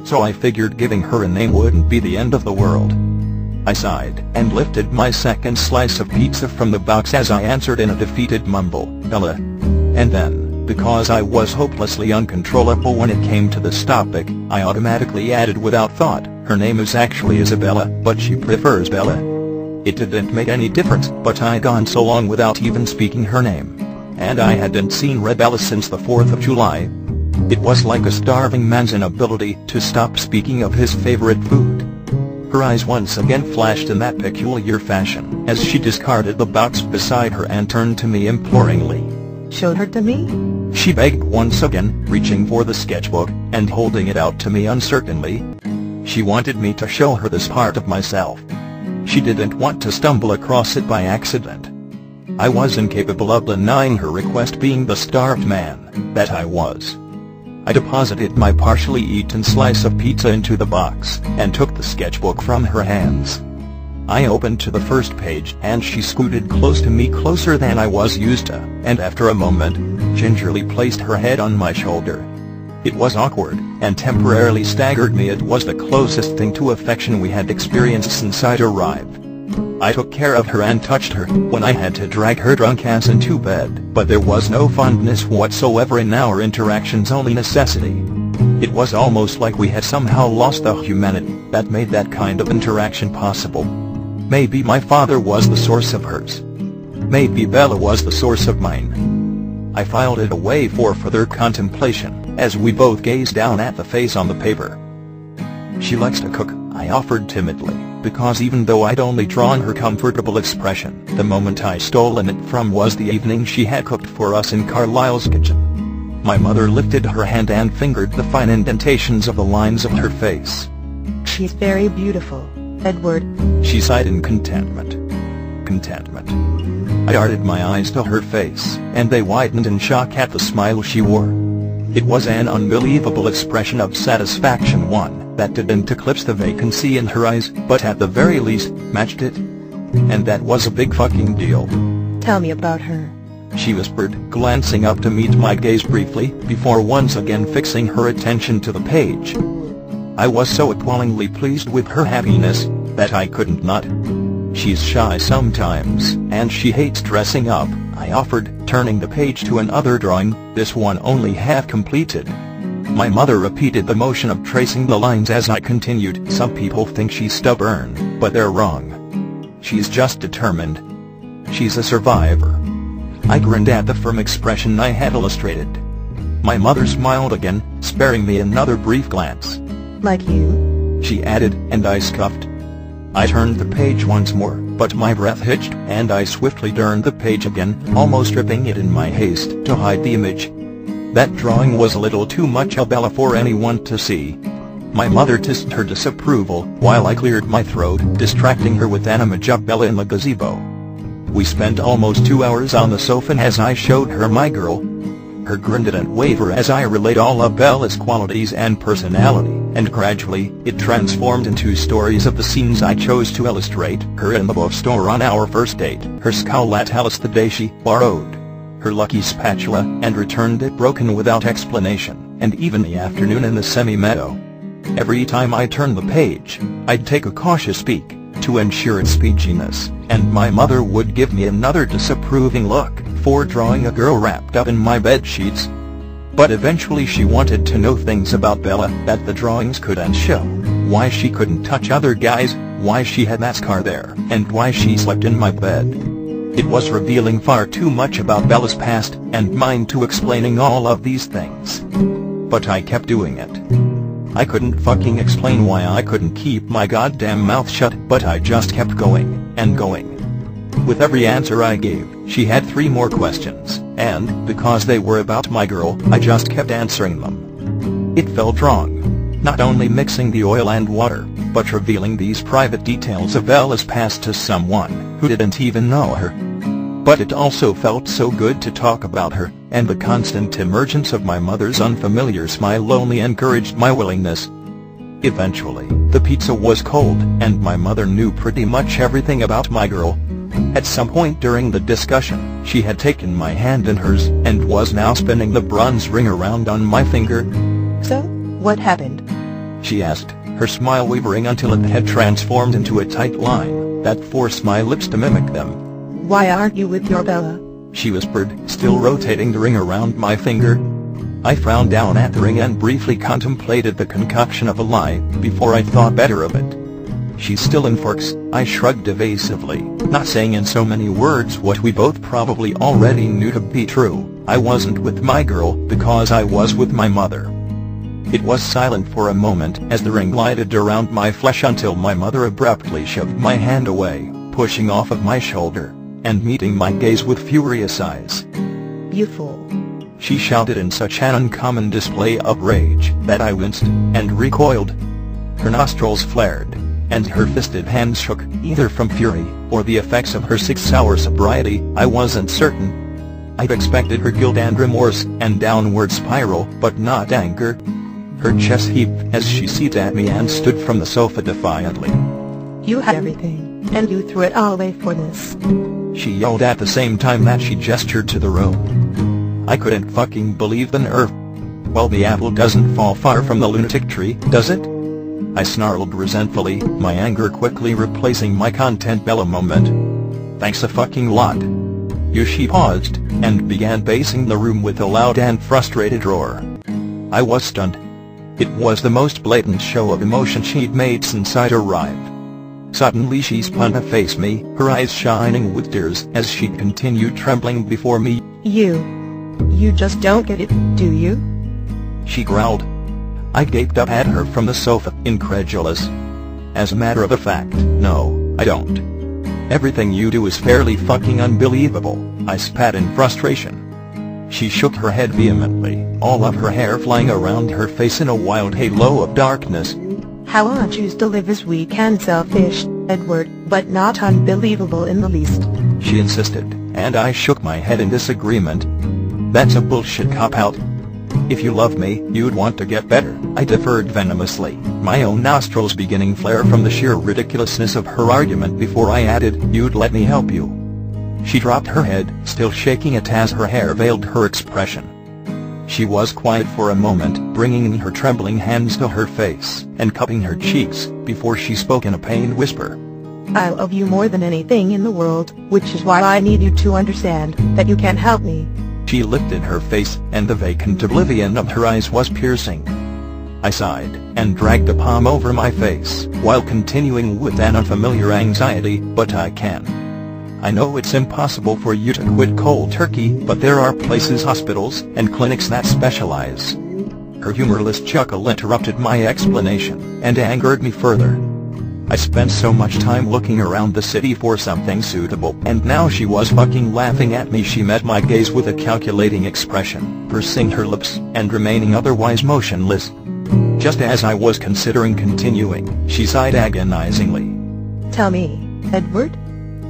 so I figured giving her a name wouldn't be the end of the world. I sighed and lifted my second slice of pizza from the box as I answered in a defeated mumble, "Bella." And then, because I was hopelessly uncontrollable when it came to this topic, I automatically added without thought, "Her name is actually Isabella, but she prefers Bella." It didn't make any difference, but I'd gone so long without even speaking her name. And I hadn't seen Red Bella since the 4th of July. It was like a starving man's inability to stop speaking of his favorite food. Her eyes once again flashed in that peculiar fashion as she discarded the box beside her and turned to me imploringly. "Show her to me?" she begged once again, reaching for the sketchbook and holding it out to me uncertainly. She wanted me to show her this part of myself. She didn't want to stumble across it by accident. I was incapable of denying her request, being the starved man that I was. I deposited my partially eaten slice of pizza into the box, and took the sketchbook from her hands. I opened to the first page and she scooted close to me, closer than I was used to, and after a moment, gingerly placed her head on my shoulder. It was awkward, and temporarily staggered me. It was the closest thing to affection we had experienced since I'd arrived. I took care of her and touched her when I had to drag her drunk ass into bed, but there was no fondness whatsoever in our interactions, only necessity. It was almost like we had somehow lost the humanity that made that kind of interaction possible. Maybe my father was the source of hers. Maybe Bella was the source of mine. I filed it away for further contemplation, as we both gazed down at the face on the paper. "She likes to cook," I offered timidly, because even though I'd only drawn her comfortable expression, the moment I stolen it from was the evening she had cooked for us in Carlisle's kitchen. My mother lifted her hand and fingered the fine indentations of the lines of her face. "She's very beautiful, Edward," she sighed in contentment. Contentment. I darted my eyes to her face, and they widened in shock at the smile she wore. It was an unbelievable expression of satisfaction, one that didn't eclipse the vacancy in her eyes, but at the very least, matched it. And that was a big fucking deal. "Tell me about her," she whispered, glancing up to meet my gaze briefly, before once again fixing her attention to the page. I was so appallingly pleased with her happiness that I couldn't not. "She's shy sometimes, and she hates dressing up," I offered, turning the page to another drawing, this one only half completed. My mother repeated the motion of tracing the lines as I continued. "Some people think she's stubborn, but they're wrong. She's just determined. She's a survivor." I grinned at the firm expression I had illustrated. My mother smiled again, sparing me another brief glance. "Like you?" she added, and I scoffed. I turned the page once more, but my breath hitched, and I swiftly turned the page again, almost ripping it in my haste to hide the image. That drawing was a little too much of Bella for anyone to see. My mother hissed her disapproval, while I cleared my throat, distracting her with an image of Bella in the gazebo. We spent almost 2 hours on the sofa as I showed her my girl. Her grin didn't waver as I relayed all of Bella's qualities and personality, and gradually, it transformed into stories of the scenes I chose to illustrate: her in the bookstore on our first date, her scowl at Alice the day she borrowed her lucky spatula and returned it broken without explanation, and even the afternoon in the semi-meadow. Every time I turned the page, I'd take a cautious peek to ensure its speechiness, and my mother would give me another disapproving look for drawing a girl wrapped up in my bed sheets. But eventually she wanted to know things about Bella that the drawings couldn't show: why she couldn't touch other guys, why she had that scar there, and why she slept in my bed. It was revealing far too much about Bella's past and mine to explaining all of these things. But I kept doing it. I couldn't fucking explain why I couldn't keep my goddamn mouth shut, but I just kept going and going. With every answer I gave, she had 3 more questions, and, because they were about my girl, I just kept answering them. It felt wrong. Not only mixing the oil and water, but revealing these private details of Bella's past to someone who didn't even know her. But it also felt so good to talk about her, and the constant emergence of my mother's unfamiliar smile only encouraged my willingness. Eventually, the pizza was cold, and my mother knew pretty much everything about my girl. At some point during the discussion, she had taken my hand in hers, and was now spinning the bronze ring around on my finger. "So, what happened?" she asked, her smile wavering until it had transformed into a tight line that forced my lips to mimic them. Why aren't you with your Bella? She whispered, still rotating the ring around my finger. I frowned down at the ring and briefly contemplated the concoction of a lie, before I thought better of it. She's still in Forks, I shrugged evasively, not saying in so many words what we both probably already knew to be true. I wasn't with my girl because I was with my mother. It was silent for a moment as the ring glided around my flesh until my mother abruptly shoved my hand away, pushing off of my shoulder, and meeting my gaze with furious eyes. You fool. She shouted in such an uncommon display of rage that I winced and recoiled. Her nostrils flared, and her fisted hands shook, either from fury or the effects of her 6-hour sobriety. I wasn't certain. I'd expected her guilt and remorse and downward spiral, but not anger. Her chest heaved as she seated at me and stood from the sofa defiantly. You had everything, and you threw it all away for this. She yelled at the same time that she gestured to the room. I couldn't fucking believe the nerve. Well, the apple doesn't fall far from the lunatic tree, does it? I snarled resentfully, my anger quickly replacing my content Bella moment. Thanks a fucking lot. She paused, and began pacing the room with a loud and frustrated roar. I was stunned. It was the most blatant show of emotion she'd made since I'd arrived. Suddenly she spun to face me, her eyes shining with tears as she continued trembling before me. You just don't get it, do you? She growled. I gaped up at her from the sofa, incredulous. As a matter of fact, no, I don't. Everything you do is fairly fucking unbelievable, I spat in frustration. She shook her head vehemently, all of her hair flying around her face in a wild halo of darkness. How I choose to live is weak and selfish, Edward, but not unbelievable in the least. She insisted, and I shook my head in disagreement. That's a bullshit cop-out. If you love me, you'd want to get better, I deferred venomously, my own nostrils beginning flare from the sheer ridiculousness of her argument before I added, you'd let me help you. She dropped her head, still shaking it as her hair veiled her expression. She was quiet for a moment, bringing her trembling hands to her face and cupping her cheeks, before she spoke in a pained whisper. I love you more than anything in the world, which is why I need you to understand that you can't help me. She lifted her face, and the vacant oblivion of her eyes was piercing. I sighed, and dragged a palm over my face, while continuing with an unfamiliar anxiety, but I can. I know it's impossible for you to quit cold turkey, but there are places, hospitals, and clinics that specialize. Her humorless chuckle interrupted my explanation, and angered me further. I spent so much time looking around the city for something suitable, and now she was fucking laughing at me. She met my gaze with a calculating expression, pursing her lips, and remaining otherwise motionless. Just as I was considering continuing, she sighed agonizingly. Tell me, Edward?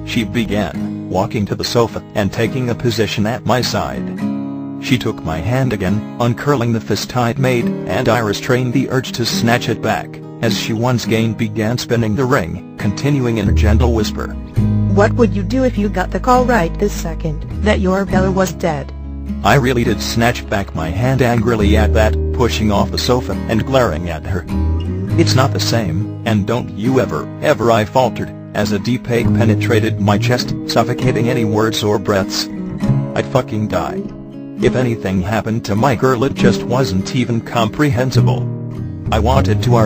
She began, walking to the sofa and taking a position at my side. She took my hand again, uncurling the fist I'd made, and I restrained the urge to snatch it back, as she once again began spinning the ring, continuing in a gentle whisper. What would you do if you got the call right this second that your Bella was dead? I really did snatch back my hand angrily at that, pushing off the sofa and glaring at her. It's not the same, and don't you ever, I faltered, as a deep ache penetrated my chest, suffocating any words or breaths. I'd fucking die. If anything happened to my girl, it just wasn't even comprehensible. I wanted to